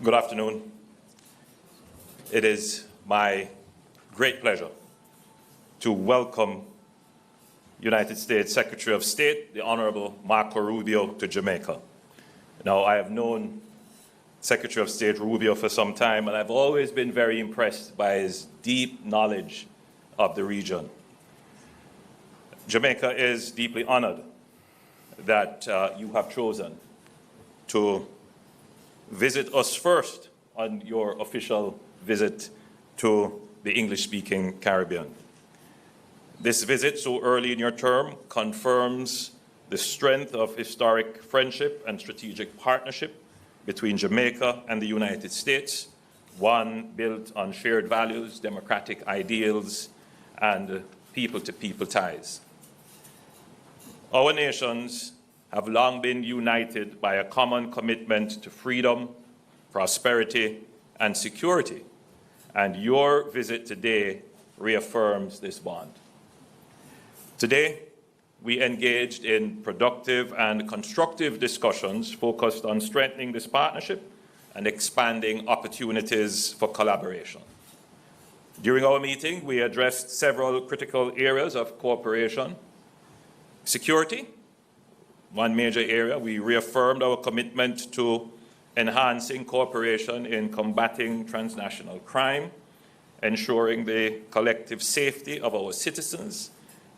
Good afternoon. It is my great pleasure to welcome United States Secretary of State, the Honorable Marco Rubio, to Jamaica. Now, I have known Secretary of State Rubio for some time, and I've always been very impressed by his deep knowledge of the region. Jamaica is deeply honored that you have chosen to visit us first on your official visit to the English-speaking Caribbean. This visit so early in your term confirms the strength of historic friendship and strategic partnership between Jamaica and the United States, one built on shared values, democratic ideals, and people-to-people ties. Our nations have long been united by a common commitment to freedom, prosperity, and security, and your visit today reaffirms this bond. Today, we engaged in productive and constructive discussions focused on strengthening this partnership and expanding opportunities for collaboration. During our meeting, we addressed several critical areas of cooperation. Security, one major area. We reaffirmed our commitment to enhancing cooperation in combating transnational crime, ensuring the collective safety of our citizens,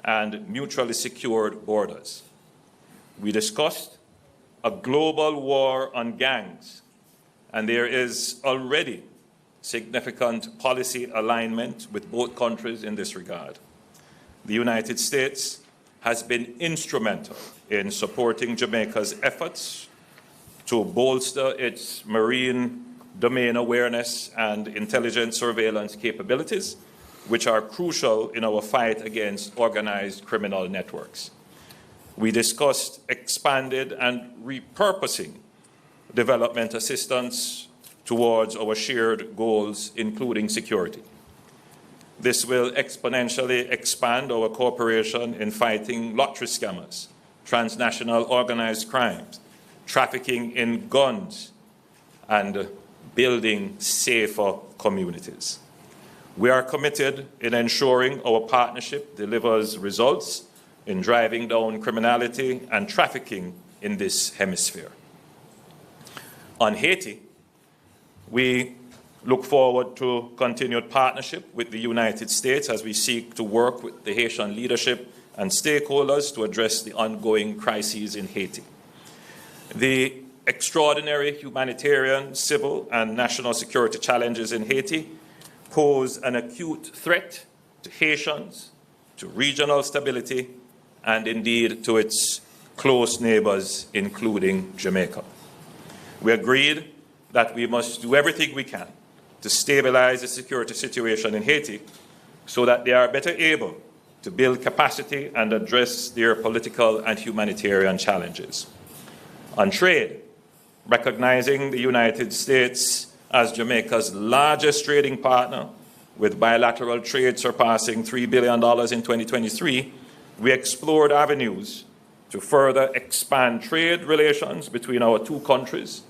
and mutually secured borders. We discussed a global war on gangs, and there is already significant policy alignment with both countries in this regard. The United States has been instrumental in supporting Jamaica's efforts to bolster its marine domain awareness and intelligence surveillance capabilities, which are crucial in our fight against organized criminal networks. We discussed expanded and repurposing development assistance towards our shared goals, including security. This will exponentially expand our cooperation in fighting lottery scammers, transnational organized crimes, trafficking in guns, and building safer communities. We are committed in ensuring our partnership delivers results in driving down criminality and trafficking in this hemisphere. On Haiti, we look forward to continued partnership with the United States as we seek to work with the Haitian leadership and stakeholders to address the ongoing crises in Haiti. The extraordinary humanitarian, civil, and national security challenges in Haiti pose an acute threat to Haitians, to regional stability, and indeed to its close neighbors, including Jamaica. We agreed that we must do everything we can to stabilize the security situation in Haiti so that they are better able to build capacity and address their political and humanitarian challenges. On trade, recognizing the United States as Jamaica's largest trading partner, with bilateral trade surpassing $3 billion in 2023, we explored avenues to further expand trade relations between our two countries.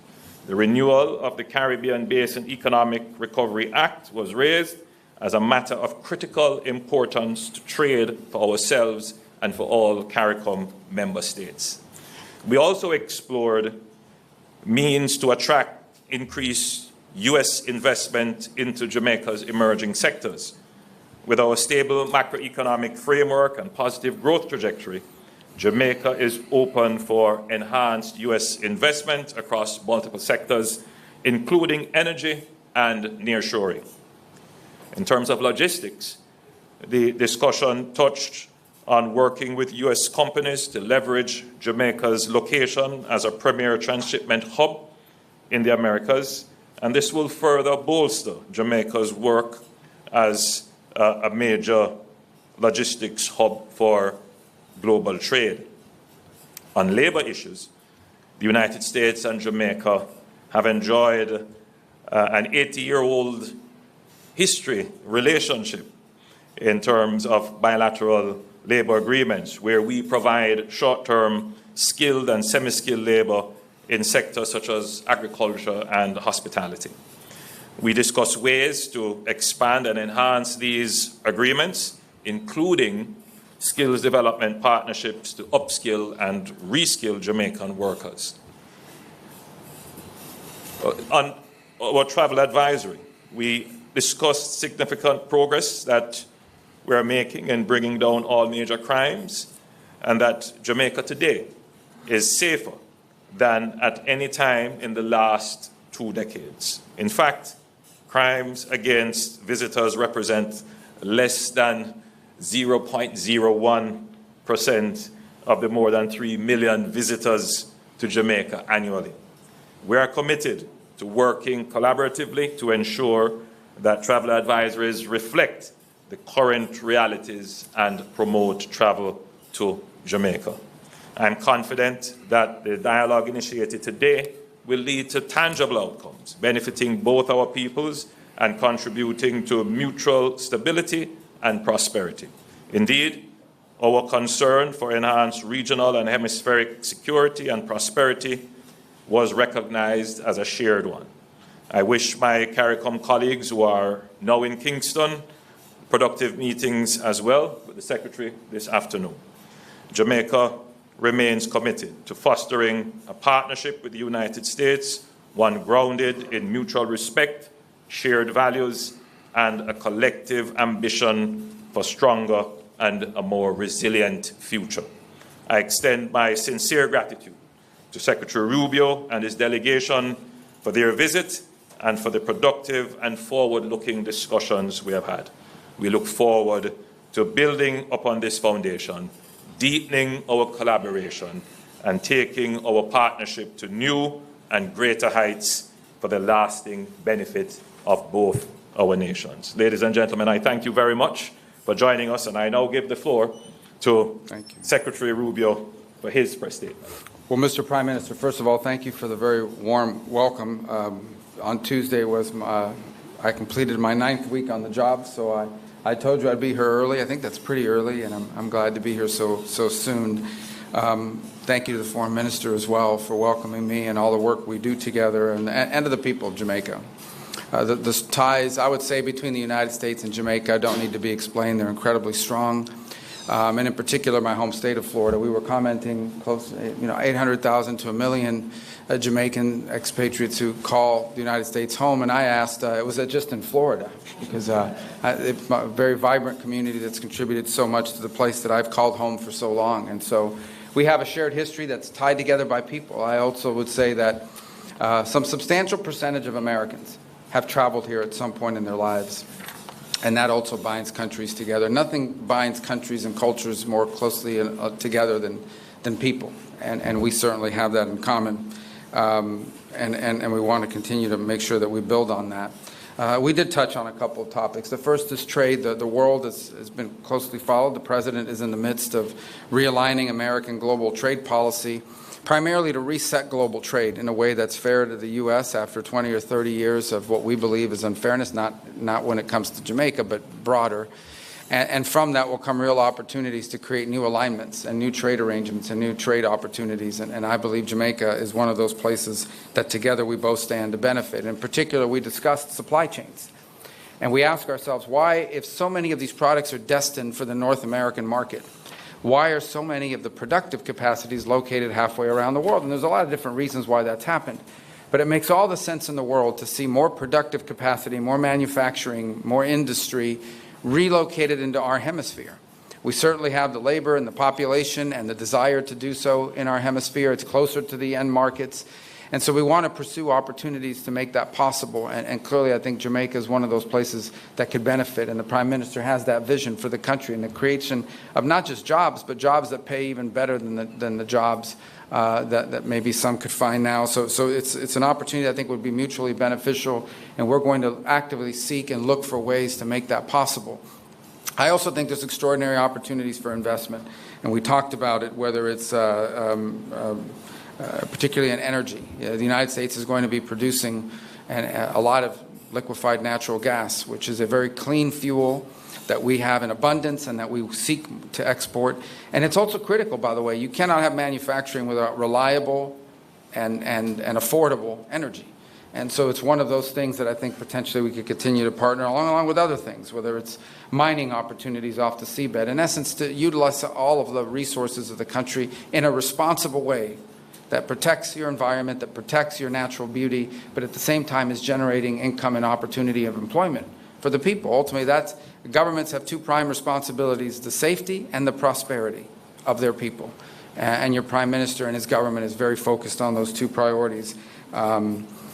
The renewal of the Caribbean Basin Economic Recovery Act was raised as a matter of critical importance to trade for ourselves and for all CARICOM member states. We also explored means to attract increased U.S. investment into Jamaica's emerging sectors. With our stable macroeconomic framework and positive growth trajectory, Jamaica is open for enhanced U.S. investment across multiple sectors, including energy and nearshoring. In terms of logistics, the discussion touched on working with U.S. companies to leverage Jamaica's location as a premier transshipment hub in the Americas, and this will further bolster Jamaica's work as a major logistics hub for global trade. On labor issues, the United States and Jamaica have enjoyed an 80-year-old history relationship in terms of bilateral labor agreements, where we provide short-term skilled and semi-skilled labor in sectors such as agriculture and hospitality. We discussed ways to expand and enhance these agreements, including skills development partnerships to upskill and reskill Jamaican workers. On our travel advisory, we discussed significant progress that we are making in bringing down all major crimes, and that Jamaica today is safer than at any time in the last 2 decades. In fact, crimes against visitors represent less than 0.01% of the more than 3 million visitors to Jamaica annually. We are committed to working collaboratively to ensure that travel advisories reflect the current realities and promote travel to Jamaica. I'm confident that the dialogue initiated today will lead to tangible outcomes, benefiting both our peoples and contributing to mutual stability and prosperity. Indeed, our concern for enhanced regional and hemispheric security and prosperity was recognized as a shared one. I wish my CARICOM colleagues who are now in Kingston productive meetings as well with the Secretary this afternoon. Jamaica remains committed to fostering a partnership with the United States, one grounded in mutual respect, shared values, and a collective ambition for stronger and a more resilient future. I extend my sincere gratitude to Secretary Rubio and his delegation for their visit and for the productive and forward-looking discussions we have had. We look forward to building upon this foundation, deepening our collaboration, and taking our partnership to new and greater heights for the lasting benefit of both our nations. Ladies and gentlemen, I thank you very much for joining us, and I now give the floor to Secretary Rubio for his press statement. Well, Mr. Prime Minister, first of all, thank you for the very warm welcome. On Tuesday I completed my 9th week on the job, so I told you I'd be here early. I think that's pretty early, and I'm glad to be here so soon. Thank you to the Foreign Minister as well for welcoming me and all the work we do together, and to the people of Jamaica. The ties, I would say, between the United States and Jamaica don't need to be explained. They're incredibly strong. And in particular, my home state of Florida, we were commenting close, 800,000 to 1 million Jamaican expatriates who call the United States home. And I asked, was it just in Florida? Because it's a very vibrant community that's contributed so much to the place that I've called home for so long. And so we have a shared history that's tied together by people. I also would say that some substantial percentage of Americans have traveled here at some point in their lives. And that also binds countries together. Nothing binds countries and cultures more closely together than people. And we certainly have that in common. And we want to continue to make sure that we build on that. We did touch on a couple of topics. The first is trade. The world has been closely followed. The President is in the midst of realigning American global trade policy, primarily to reset global trade in a way that's fair to the U.S. after 20 or 30 years of what we believe is unfairness, not when it comes to Jamaica, but broader. And from that will come real opportunities to create new alignments and new trade arrangements and new trade opportunities. And I believe Jamaica is one of those places that together we both stand to benefit. In particular, we discussed supply chains. And we ask ourselves, why, if so many of these products are destined for the North American market, why are so many of the productive capacities located halfway around the world? And there's a lot of different reasons why that's happened. But it makes all the sense in the world to see more productive capacity, more manufacturing, more industry relocated into our hemisphere. We certainly have the labor and the population and the desire to do so in our hemisphere. It's closer to the end markets. And so we want to pursue opportunities to make that possible. And clearly, I think Jamaica is one of those places that could benefit. And the Prime Minister has that vision for the country and the creation of not just jobs, but jobs that pay even better than the jobs that maybe some could find now. So it's an opportunity I think would be mutually beneficial. And we're going to actively seek and look for ways to make that possible. I also think there's extraordinary opportunities for investment. And we talked about it, whether it's particularly in energy. The United States is going to be producing a lot of liquefied natural gas, which is a very clean fuel that we have in abundance and that we seek to export. And it's also critical, by the way. You cannot have manufacturing without reliable and affordable energy. And so it's one of those things that I think potentially we could continue to partner along with other things, whether it's mining opportunities off the seabed. In essence, to utilize all of the resources of the country in a responsible way that protects your environment, that protects your natural beauty, but at the same time is generating income and opportunity of employment for the people. Ultimately, governments have two prime responsibilities: the safety and the prosperity of their people. And your Prime Minister and his government is very focused on those two priorities.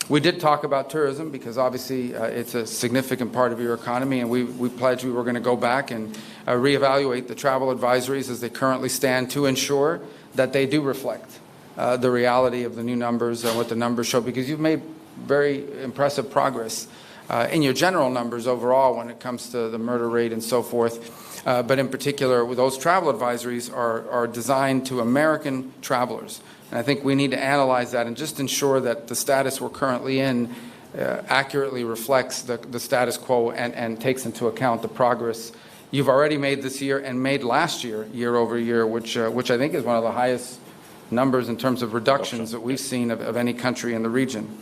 We did talk about tourism because obviously it's a significant part of your economy, and we pledged we were going to go back and reevaluate the travel advisories as they currently stand to ensure that they do reflect the reality of the new numbers and what the numbers show, because you've made very impressive progress in your general numbers overall when it comes to the murder rate and so forth. But in particular, those travel advisories are designed to American travelers. And I think we need to analyze that and just ensure that the status we're currently in accurately reflects the status quo and takes into account the progress you've already made this year and made last year, year over year, which I think is one of the highest numbers in terms of reductions that we've seen of any country in the region.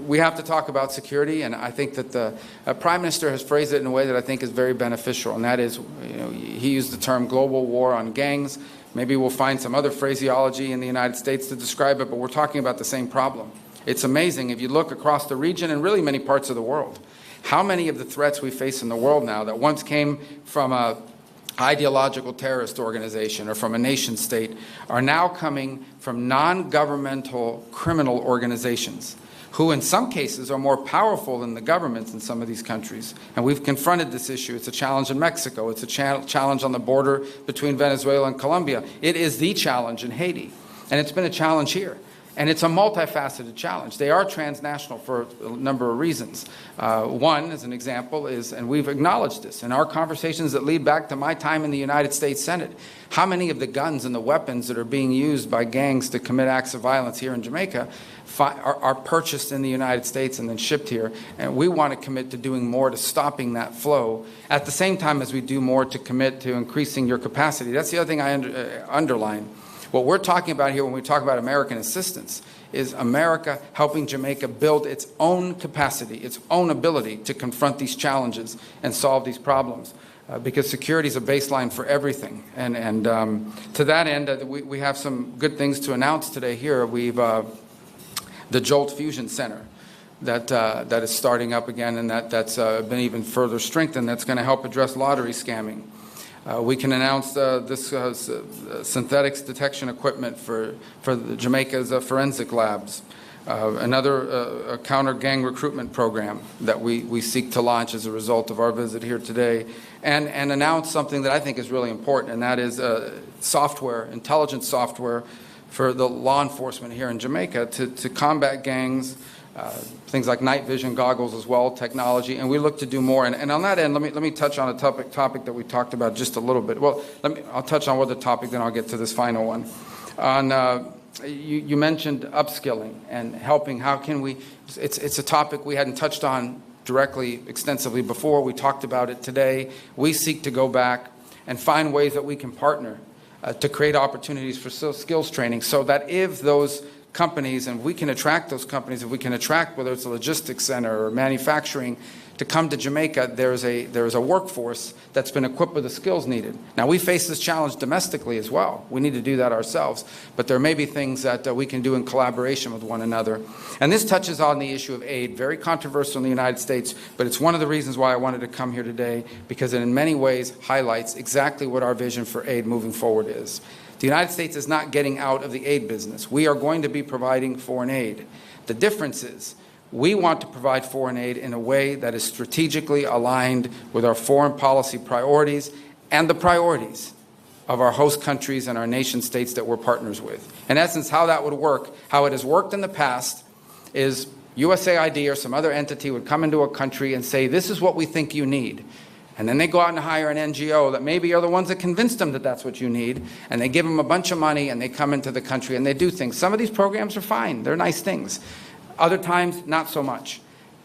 We have to talk about security, and I think that the Prime Minister has phrased it in a way that I think is very beneficial, and that is, he used the term global war on gangs. Maybe we'll find some other phraseology in the United States to describe it, but we're talking about the same problem. It's amazing if you look across the region and really many parts of the world, how many of the threats we face in the world now that once came from a ideological terrorist organization or from a nation state are now coming from non-governmental criminal organizations who in some cases are more powerful than the governments in some of these countries. And we've confronted this issue. It's a challenge in Mexico. It's a challenge on the border between Venezuela and Colombia. It is the challenge in Haiti. And it's been a challenge here. And it's a multifaceted challenge. They are transnational for a number of reasons. One, as an example, is, and we've acknowledged this, in our conversations that lead back to my time in the United States Senate, how many of the guns and the weapons that are being used by gangs to commit acts of violence here in Jamaica are purchased in the United States and then shipped here. And we want to commit to doing more to stopping that flow at the same time as we do more to commit to increasing your capacity. That's the other thing I underline. What we're talking about here when we talk about American assistance is America helping Jamaica build its own capacity, its own ability to confront these challenges and solve these problems. Because security is a baseline for everything. And to that end, we have some good things to announce today here. We've the Jolt Fusion Center that is starting up again, and that's been even further strengthened. That's going to help address lottery scamming. We can announce this synthetics detection equipment for Jamaica's forensic labs. Another counter-gang recruitment program that we seek to launch as a result of our visit here today. And announce something that I think is really important, and that is software, intelligence software for the law enforcement here in Jamaica to combat gangs, things like night vision goggles as well, technology, and we look to do more. And on that end, let me touch on a topic that we talked about just a little bit. Well, I'll touch on one other topic, then I'll get to this final one. You mentioned upskilling and helping. How can we? It's a topic we hadn't touched on directly, extensively before. We talked about it today. We seek to go back and find ways that we can partner to create opportunities for skills training, so that if those companies, and we can attract those companies, if we can attract, whether it's a logistics center or manufacturing, to come to Jamaica, there is a workforce that's been equipped with the skills needed. Now, we face this challenge domestically as well. We need to do that ourselves. But there may be things that we can do in collaboration with one another. And this touches on the issue of aid, very controversial in the United States, but it's one of the reasons why I wanted to come here today, because it in many ways highlights exactly what our vision for aid moving forward is. The United States is not getting out of the aid business. We are going to be providing foreign aid. The difference is we want to provide foreign aid in a way that is strategically aligned with our foreign policy priorities and the priorities of our host countries and our nation states that we're partners with. In essence, how that would work, how it has worked in the past, is USAID or some other entity would come into a country and say, this is what we think you need. And then they go out and hire an NGO that maybe are the ones that convinced them that that's what you need, and they give them a bunch of money and they come into the country and they do things. Some of these programs are fine. They're nice things. Other times, not so much.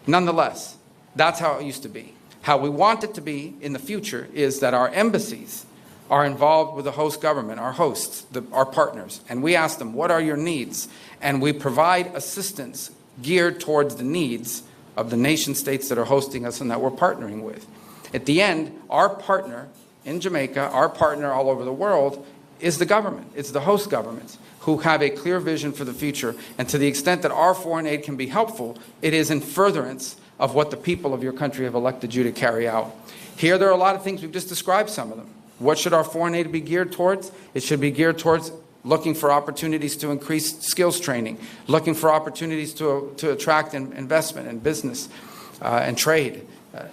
Nonetheless, that's how it used to be. How we want it to be in the future is that our embassies are involved with the host government, our hosts, our partners, and we ask them, what are your needs? And we provide assistance geared towards the needs of the nation states that are hosting us and that we're partnering with. At the end, our partner in Jamaica, our partner all over the world, is the government. It's the host governments who have a clear vision for the future. And to the extent that our foreign aid can be helpful, it is in furtherance of what the people of your country have elected you to carry out. Here, there are a lot of things. We've just described some of them. What should our foreign aid be geared towards? It should be geared towards looking for opportunities to increase skills training, looking for opportunities to attract investment and business and trade,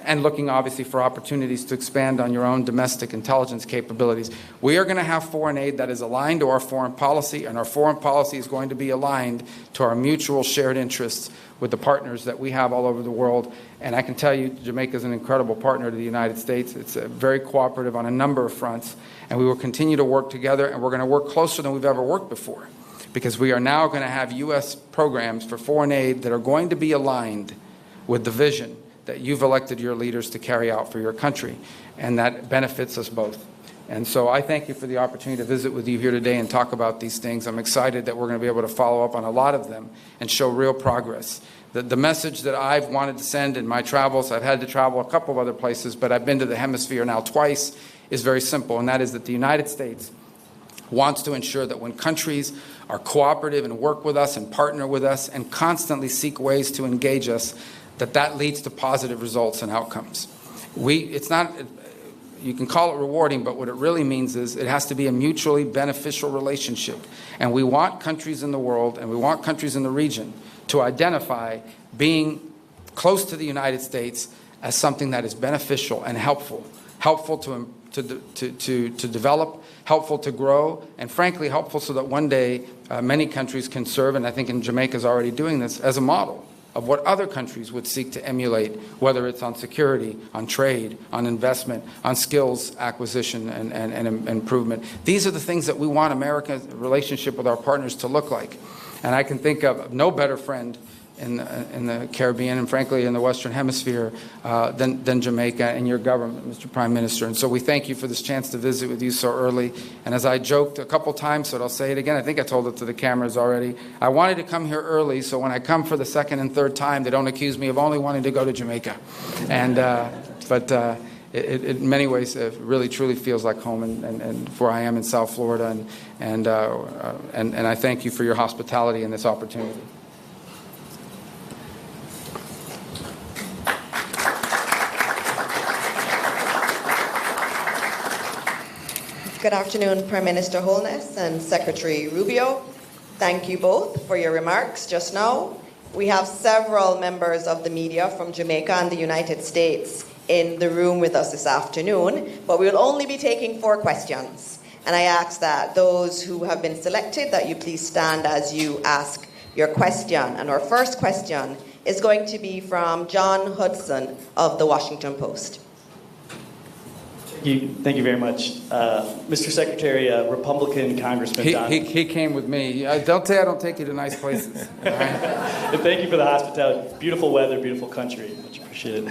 and looking obviously for opportunities to expand on your own domestic intelligence capabilities. We are going to have foreign aid that is aligned to our foreign policy, and our foreign policy is going to be aligned to our mutual shared interests with the partners that we have all over the world. And I can tell you, Jamaica is an incredible partner to the United States. It's very cooperative on a number of fronts, and we will continue to work together, and we're going to work closer than we've ever worked before, because we are now going to have U.S. programs for foreign aid that are going to be aligned with the vision that you've elected your leaders to carry out for your country, and that benefits us both. And so I thank you for the opportunity to visit with you here today and talk about these things. I'm excited that we're going to be able to follow up on a lot of them and show real progress. The message that I've wanted to send in my travels, I've had to travel a couple of other places, but I've been to the hemisphere now twice, is very simple, and that is that the United States wants to ensure that when countries are cooperative and work with us and partner with us and constantly seek ways to engage us, that leads to positive results and outcomes. It's not, you can call it rewarding, but what it really means is it has to be a mutually beneficial relationship. And we want countries in the world, and we want countries in the region to identify being close to the United States as something that is beneficial and helpful to develop, helpful to grow, and frankly helpful so that one day many countries can serve, and I think Jamaica is already doing this, as a model of what other countries would seek to emulate, whether it's on security, on trade, on investment, on skills acquisition and improvement. These are the things that we want America's relationship with our partners to look like. And I can think of no better friend in the Caribbean and frankly in the Western Hemisphere than Jamaica and your government, Mr. Prime Minister. And so we thank you for this chance to visit with you so early. And as I joked a couple times, so I'll say it again, I think I told it to the cameras already, I wanted to come here early so when I come for the second and third time, they don't accuse me of only wanting to go to Jamaica. And but it in many ways it really truly feels like home, and where I am in South Florida, and I thank you for your hospitality and this opportunity. Good afternoon, Prime Minister Holness and Secretary Rubio. Thank you both for your remarks just now. We have several members of the media from Jamaica and the United States in the room with us this afternoon, but we will only be taking 4 questions. And I ask that those who have been selected, that you please stand as you ask your question. And our first question is going to be from John Hudson of the Washington Post. Thank you very much. Mr. Secretary, Republican Congressman Don... He came with me. Don't say I don't take you to nice places. All right? And thank you for the hospitality. Beautiful weather, beautiful country. Much appreciated.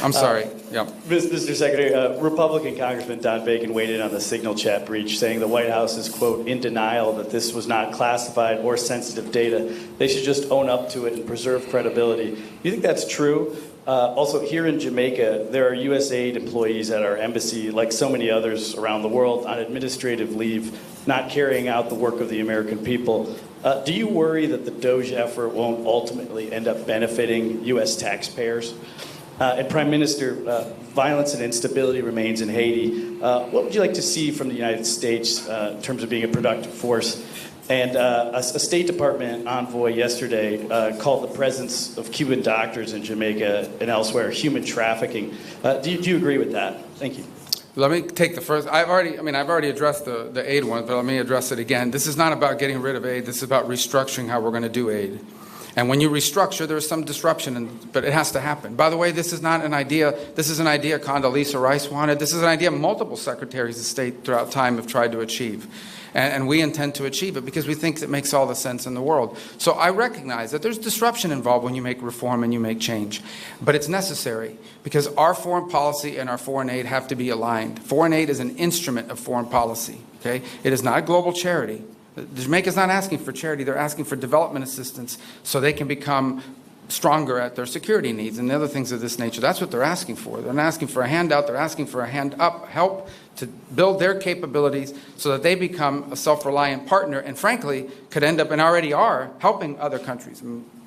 I'm sorry. Yeah. Mr. Secretary, Republican Congressman Don Bacon weighed in on the Signal chat breach, saying the White House is, quote, in denial that this was not classified or sensitive data. They should just own up to it and preserve credibility. Do you think that's true? Also, here in Jamaica, there are USAID employees at our embassy, like so many others around the world, on administrative leave, not carrying out the work of the American people. Do you worry that the DOGE effort won't ultimately end up benefiting U.S. taxpayers? And Prime Minister, violence and instability remains in Haiti. What would you like to see from the United States in terms of being a productive force? And a State Department envoy yesterday called the presence of Cuban doctors in Jamaica and elsewhere human trafficking. Do you agree with that? Thank you. Let me take the first. I've already addressed the aid one, but let me address it again. This is not about getting rid of aid. This is about restructuring how we're going to do aid. And when you restructure, there's some disruption, but it has to happen. By the way, this is not an idea, this is an idea Condoleezza Rice wanted. This is an idea multiple secretaries of state throughout time have tried to achieve. And we intend to achieve it because we think it makes all the sense in the world. So I recognize that there's disruption involved when you make reform and you make change. But it's necessary because our foreign policy and our foreign aid have to be aligned. Foreign aid is an instrument of foreign policy. Okay? It is not a global charity. Jamaica's not asking for charity. They're asking for development assistance so they can become stronger at their security needs and other things of this nature. That's what they're asking for. They're not asking for a handout. They're asking for a hand up, help to build their capabilities so that they become a self-reliant partner and, frankly, could end up and already are helping other countries.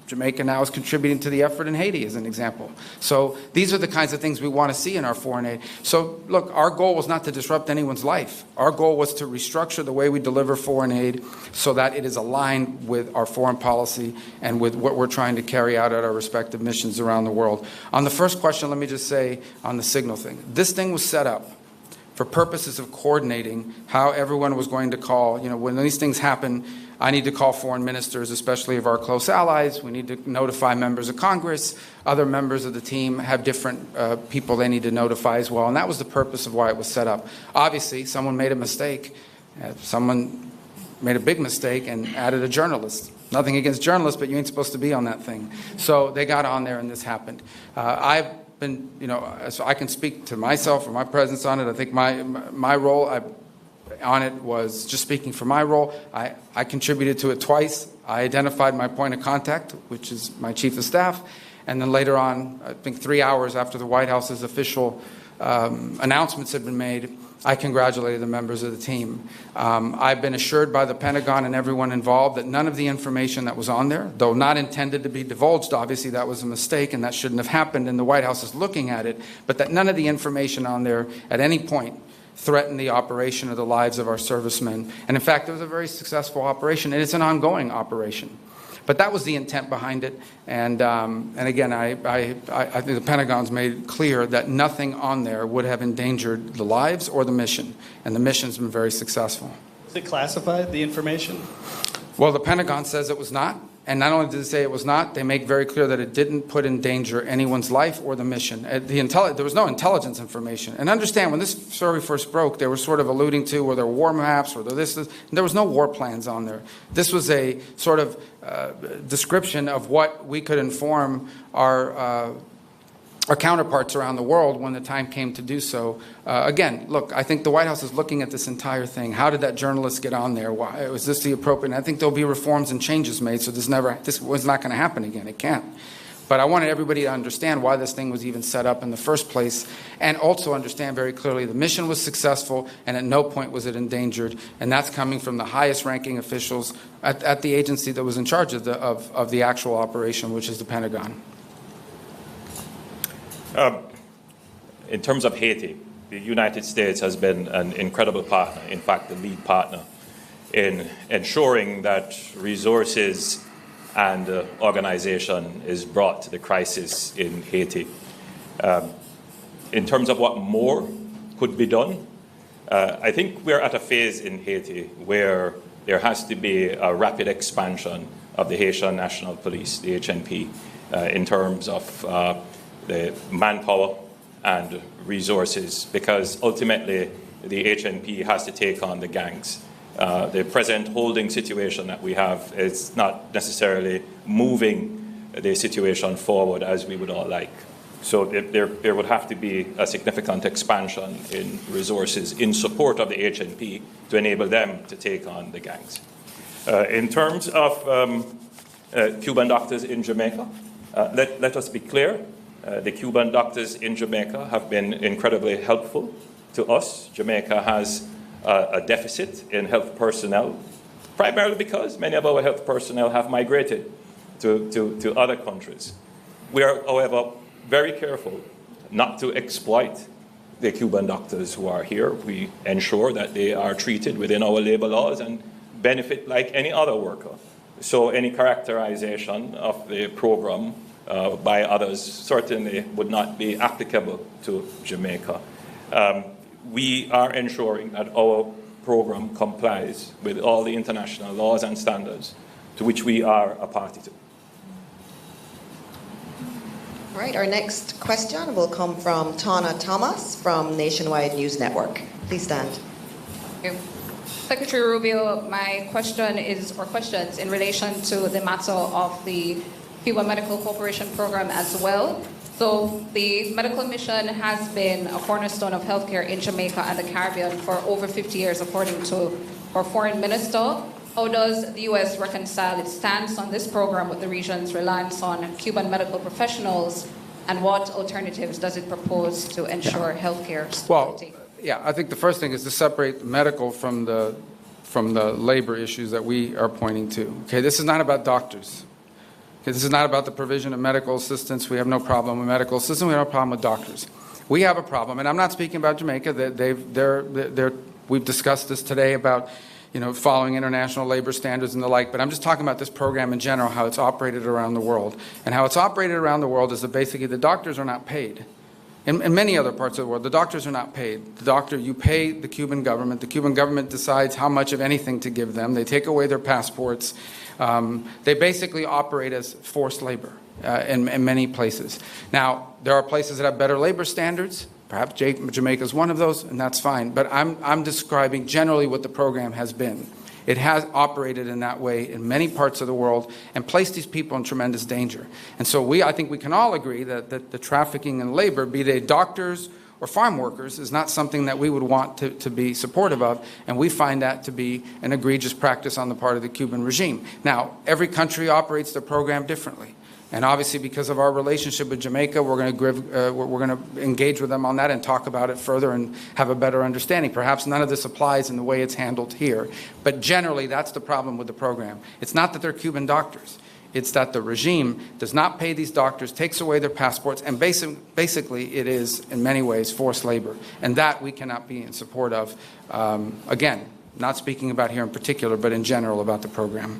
Jamaica now is contributing to the effort in Haiti, as an example. So these are the kinds of things we want to see in our foreign aid. So, look, our goal was not to disrupt anyone's life. Our goal was to restructure the way we deliver foreign aid so that it is aligned with our foreign policy and with what we're trying to carry out at our respective missions around the world. On the first question, let me just say on the signal thing. This thing was set up for purposes of coordinating how everyone was going to call. You know, when these things happen, I need to call foreign ministers, especially of our close allies. We need to notify members of Congress. Other members of the team have different people they need to notify as well. And that was the purpose of why it was set up. Obviously, someone made a mistake. Someone made a big mistake and added a journalist. Nothing against journalists, but you ain't supposed to be on that thing. So they got on there and this happened. I've been, you know, so I can speak to myself or my presence on it. I think my role on it was just speaking for my role. I contributed to it twice. I identified my point of contact, which is my chief of staff. And then later on, I think 3 hours after the White House's official announcements had been made, I congratulated the members of the team. I've been assured by the Pentagon and everyone involved that none of the information that was on there, though not intended to be divulged, obviously that was a mistake and that shouldn't have happened and the White House is looking at it, but that none of the information on there at any point threaten the operation or the lives of our servicemen. And in fact, it was a very successful operation, and it's an ongoing operation. But that was the intent behind it. And again, I think the Pentagon's made clear that nothing on there would have endangered the lives or the mission. And the mission's been very successful. Is it classified, the information? Well, the Pentagon says it was not. And not only did it say it was not, they make very clear that it didn't put in danger anyone's life or the mission. There was no intelligence information. And understand, when this story first broke, they were sort of alluding to were there war maps, or there was no war plans on there. This was a sort of description of what we could inform our counterparts around the world when the time came to do so. Again, look, I think the White House is looking at this entire thing. How did that journalist get on there? Why was this the appropriate? And I think there'll be reforms and changes made, so this was not going to happen again. It can't. But I wanted everybody to understand why this thing was even set up in the first place, and also understand very clearly the mission was successful, and at no point was it endangered. And that's coming from the highest-ranking officials at the agency that was in charge of the actual operation, which is the Pentagon. In terms of Haiti, the United States has been an incredible partner, in fact, the lead partner, in ensuring that resources and organization is brought to the crisis in Haiti. In terms of what more could be done, I think we're at a phase in Haiti where there has to be a rapid expansion of the Haitian National Police, the HNP, in terms of the manpower and resources, because ultimately the HNP has to take on the gangs. The present holding situation that we have is not necessarily moving the situation forward as we would all like. So there would have to be a significant expansion in resources in support of the HNP to enable them to take on the gangs. In terms of Cuban doctors in Jamaica, let us be clear. The Cuban doctors in Jamaica have been incredibly helpful to us. Jamaica has a deficit in health personnel, primarily because many of our health personnel have migrated to other countries. We are, however, very careful not to exploit the Cuban doctors who are here. We ensure that they are treated within our labor laws and benefit like any other worker. So any characterization of the program by others certainly would not be applicable to Jamaica. We are ensuring that our program complies with all the international laws and standards to which we are a party to. All right, our next question will come from Tana Thomas from Nationwide News Network. Please stand. Thank you. Secretary Rubio, my question is, or questions, in relation to the matter of the Cuba Medical Corporation program as well. So the medical mission has been a cornerstone of healthcare in Jamaica and the Caribbean for over 50 years, according to our foreign minister. How does the U.S. reconcile its stance on this program with the region's reliance on Cuban medical professionals, and what alternatives does it propose to ensure healthcare stability? Well, yeah, I think the first thing is to separate medical from the labor issues that we are pointing to. Okay, this is not about doctors. Okay, this is not about the provision of medical assistance. We have no problem with medical assistance. We have no problem with doctors. We have a problem, and I'm not speaking about Jamaica. We've discussed this today about, following international labor standards and the like, but I'm just talking about this program in general, how it's operated around the world. And how it's operated around the world is that basically the doctors are not paid. In many other parts of the world, the doctors are not paid. You pay the Cuban government. The Cuban government decides how much of anything to give them. They take away their passports. They basically operate as forced labor in many places. Now, there are places that have better labor standards. Perhaps Jamaica is one of those, and that's fine. But I'm describing generally what the program has been. It has operated in that way in many parts of the world and placed these people in tremendous danger. And so I think we can all agree that the trafficking in labor, be they doctors or farm workers, is not something that we would want to be supportive of, and we find that to be an egregious practice on the part of the Cuban regime. Now, every country operates their program differently. And obviously, because of our relationship with Jamaica, we're going to engage with them on that and talk about it further and have a better understanding. Perhaps none of this applies in the way it's handled here. But generally, that's the problem with the program. It's not that they're Cuban doctors. It's that the regime does not pay these doctors, takes away their passports, and basically it is, in many ways, forced labor. And that we cannot be in support of. Again, not speaking about here in particular, but in general about the program.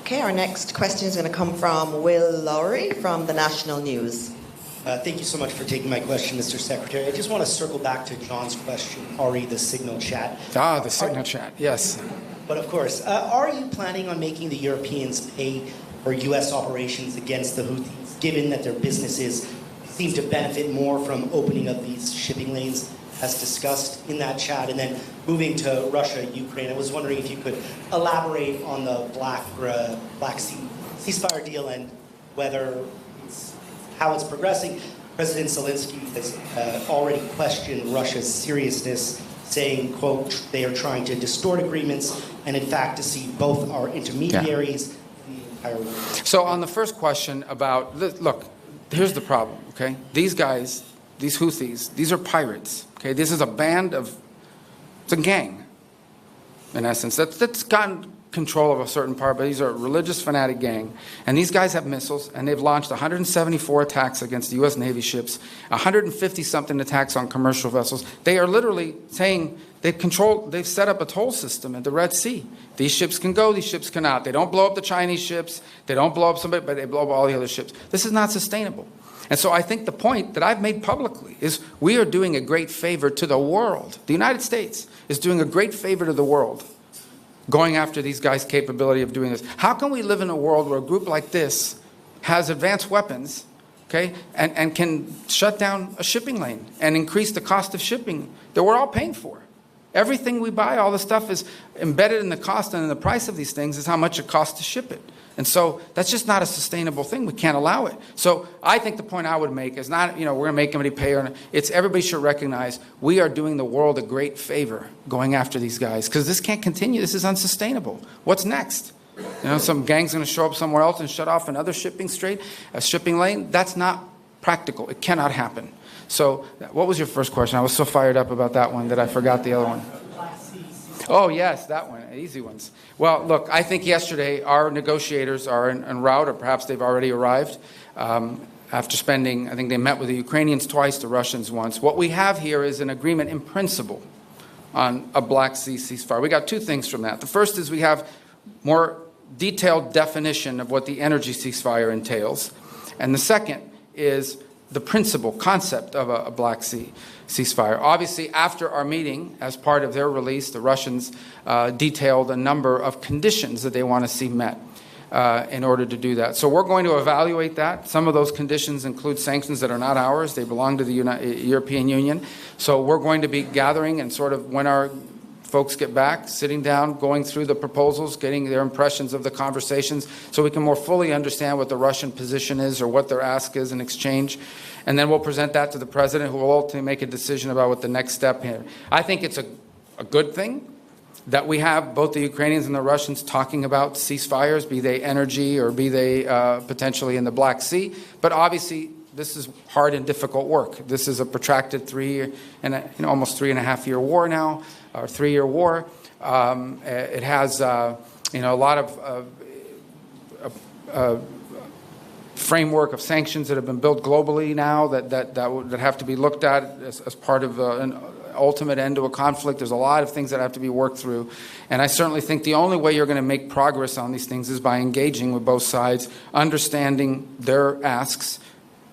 Okay, our next question is going to come from Will Lowry from the National News. Thank you so much for taking my question, Mr. Secretary. I just want to circle back to John's question, the signal chat. The signal chat, yes. But of course, are you planning on making the Europeans pay for U.S. operations against the Houthis, given that their businesses seem to benefit more from opening up these shipping lanes, as discussed in that chat? And then moving to Russia, Ukraine, I was wondering if you could elaborate on the Black Sea ceasefire deal and how it's progressing. President Zelensky has already questioned Russia's seriousness, saying, quote, they are trying to distort agreements and, in fact, to see both our intermediaries in the entire world. So on the first question about, look, here's the problem, okay? These guys, these Houthis, these are pirates, okay? This is a band of, it's a gang, in essence, that's gotten control of a certain part, but these are a religious fanatic gang. And these guys have missiles, and they've launched 174 attacks against the U.S. Navy ships, 150-something attacks on commercial vessels. They are literally saying they've set up a toll system at the Red Sea. These ships can go, these ships cannot. They don't blow up the Chinese ships, they don't blow up somebody, but they blow up all the other ships. This is not sustainable. And so I think the point that I've made publicly is we are doing a great favor to the world. The United States is doing a great favor to the world, going after these guys' capability of doing this. How can we live in a world where a group like this has advanced weapons, okay, and can shut down a shipping lane and increase the cost of shipping that we're all paying for? Everything we buy, all the stuff is embedded in the cost and in the price of these things is how much it costs to ship it. And so that's just not a sustainable thing. We can't allow it. So I think the point I would make is not, we're going to make everybody pay. It's everybody should recognize we are doing the world a great favor going after these guys because this can't continue. This is unsustainable. What's next? Some gang's going to show up somewhere else and shut off another shipping lane. That's not practical. It cannot happen. So what was your first question? I was so fired up about that one that I forgot the other one. Oh, yes, that one. Easy ones. Well, look, I think yesterday our negotiators are en route, or perhaps they've already arrived. After spending, I think they met with the Ukrainians twice, the Russians once. What we have here is an agreement in principle on a Black Sea ceasefire. We got two things from that. The first is we have more detailed definition of what the energy ceasefire entails. And the second is the concept of a Black Sea ceasefire. Obviously, after our meeting, as part of their release, the Russians detailed a number of conditions that they want to see met. in order to do that. So we're going to evaluate that. Some of those conditions include sanctions that are not ours. They belong to the European Union. So we're going to be gathering and sort of, when our folks get back, sitting down, going through the proposals, getting their impressions of the conversations so we can more fully understand what the Russian position is or what their ask is in exchange. And then we'll present that to the president, who will ultimately make a decision about what the next step here. I think it's a good thing that we have both the Ukrainians and the Russians talking about ceasefires, be they energy or be they potentially in the Black Sea. But obviously, this is hard and difficult work. This is a protracted almost 3.5-year war now, or 3-year war. It has a lot of framework of sanctions that have been built globally now that have to be looked at as part of an ultimate end to a conflict. There's a lot of things that have to be worked through. And I certainly think the only way you're going to make progress on these things is by engaging with both sides, understanding their asks,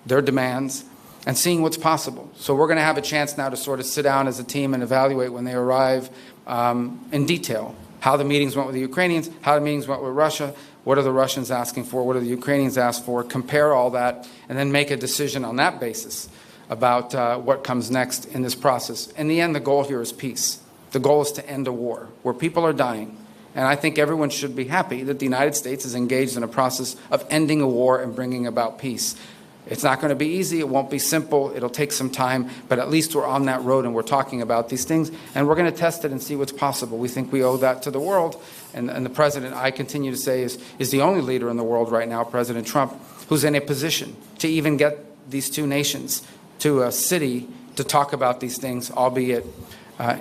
their demands, and seeing what's possible. So we're going to have a chance now to sort of sit down as a team and evaluate when they arrive in detail how the meetings went with the Ukrainians, how the meetings went with Russia, what are the Russians asking for, what are the Ukrainians asked for, compare all that, and then make a decision on that basis about what comes next in this process. In the end, the goal here is peace. The goal is to end a war where people are dying. And I think everyone should be happy that the United States is engaged in a process of ending a war and bringing about peace. It's not going to be easy. It won't be simple. It'll take some time. But at least we're on that road and we're talking about these things. And we're going to test it and see what's possible. We think we owe that to the world. And the president, I continue to say, is the only leader in the world right now, President Trump, who's in a position to even get these two nations to a city to talk about these things, albeit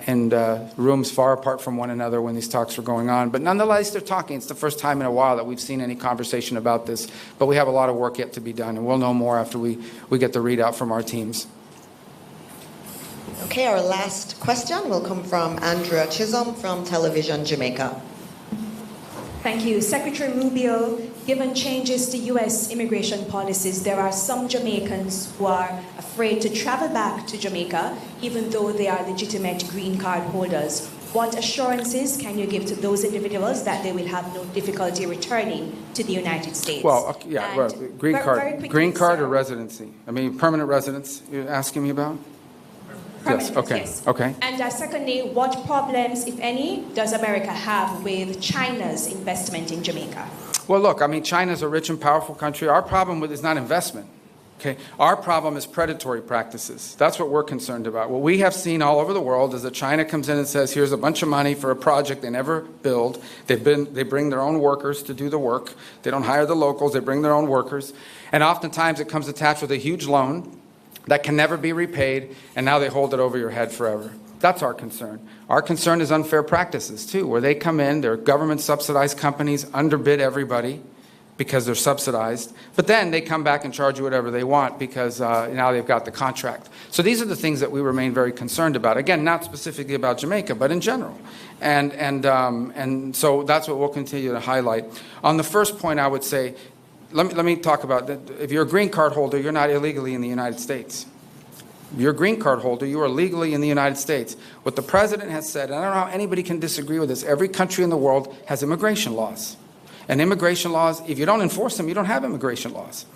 in rooms far apart from one another when these talks are going on. But nonetheless, they're talking. It's the first time in a while that we've seen any conversation about this. But we have a lot of work yet to be done, and we'll know more after we get the readout from our teams. Okay, our last question will come from Andrea Chisholm from Television Jamaica. Thank you. Secretary Rubio, given changes to U.S. immigration policies, there are some Jamaicans who are afraid to travel back to Jamaica, even though they are legitimate green card holders. What assurances can you give to those individuals that they will have no difficulty returning to the United States? Well, yeah, well, green quickly, card sir. or residency? I mean, permanent residence, you're asking me about? Yes, okay, yes. okay. And secondly, what problems, if any, does America have with China's investment in Jamaica? Well, look, I mean, China's a rich and powerful country. Our problem with is not investment. Okay, our problem is predatory practices. That's what we're concerned about. What we have seen all over the world is that China comes in and says, here's a bunch of money for a project they never build. They bring their own workers to do the work. They don't hire the locals. They bring their own workers. And oftentimes it comes attached with a huge loan that can never be repaid, and now they hold it over your head forever. That's our concern. Our concern is unfair practices, too, where they come in, they're government-subsidized companies, underbid everybody because they're subsidized, but then they come back and charge you whatever they want because now they've got the contract. So these are the things that we remain very concerned about. Again, not specifically about Jamaica, but in general. And so that's what we'll continue to highlight. On the first point, I would say, let me talk about that. If you're a green card holder, you're not illegally in the United States. If you're a green card holder, you are legally in the United States. What the president has said, and I don't know how anybody can disagree with this, every country in the world has immigration laws. And immigration laws, if you don't enforce them, you don't have immigration laws.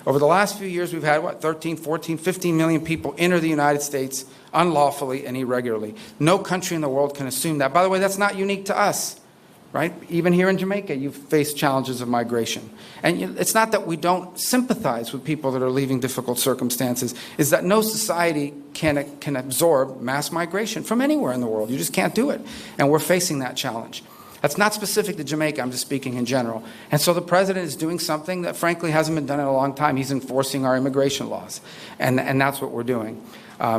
Over the last few years, we've had, 13, 14, 15 million people enter the United States unlawfully and irregularly. No country in the world can assume that. By the way, that's not unique to us. Right? Even here in Jamaica, you've faced challenges of migration. And it's not that we don't sympathize with people that are leaving difficult circumstances. It's that no society can absorb mass migration from anywhere in the world. You just can't do it. And we're facing that challenge. That's not specific to Jamaica. I'm just speaking in general. And so the president is doing something that, frankly, hasn't been done in a long time. He's enforcing our immigration laws. And that's what we're doing.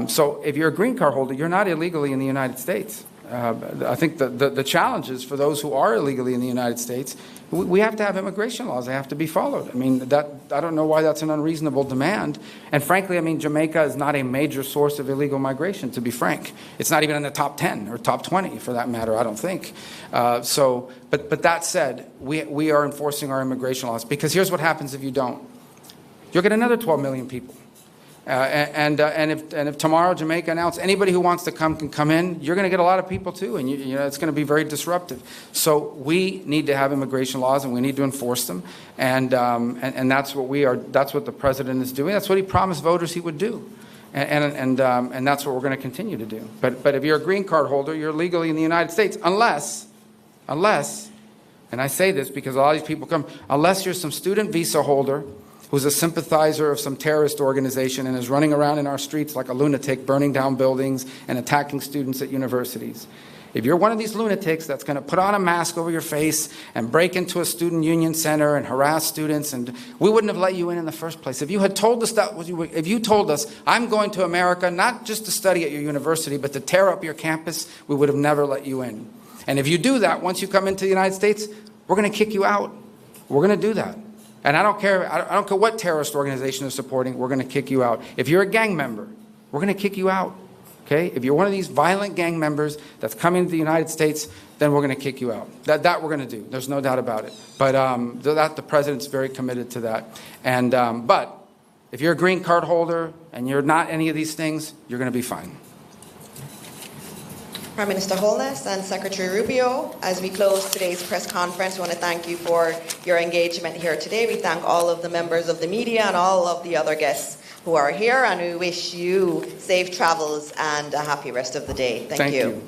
So if you're a green card holder, you're not illegally in the United States. I think the challenge is for those who are illegally in the United States, we have to have immigration laws. They have to be followed. I mean, I don't know why that's an unreasonable demand. And frankly, I mean, Jamaica is not a major source of illegal migration, to be frank. It's not even in the top 10 or top 20, for that matter, I don't think. But that said, we are enforcing our immigration laws, because here's what happens if you don't. You'll get another 12 million people And if tomorrow Jamaica announced anybody who wants to come can come in, you're going to get a lot of people too, and you know it's going to be very disruptive. So we need to have immigration laws, and we need to enforce them, and that's what we are. That's what the president is doing. That's what he promised voters he would do, and that's what we're going to continue to do. But if you're a green card holder, you're legally in the United States, unless, and I say this because a lot of these people come, unless you're some student visa holder who's a sympathizer of some terrorist organization and is running around in our streets like a lunatic, burning down buildings and attacking students at universities. If you're one of these lunatics that's going to put on a mask over your face and break into a student union center and harass students, and we wouldn't have let you in the first place. If you had told us that, if you told us, I'm going to America not just to study at your university, but to tear up your campus, we would have never let you in. And if you do that, once you come into the United States, we're going to kick you out. We're going to do that. And I don't care what terrorist organization is supporting, we're going to kick you out. If you're a gang member, we're going to kick you out. Okay? If you're one of these violent gang members that's coming to the United States, then we're going to kick you out. That we're going to do. There's no doubt about it. But the president's very committed to that. And but if you're a green card holder and you're not any of these things, you're going to be fine. Prime Minister Holness and Secretary Rubio, as we close today's press conference, we want to thank you for your engagement here today. We thank all of the members of the media and all of the other guests who are here, and we wish you safe travels and a happy rest of the day. Thank you.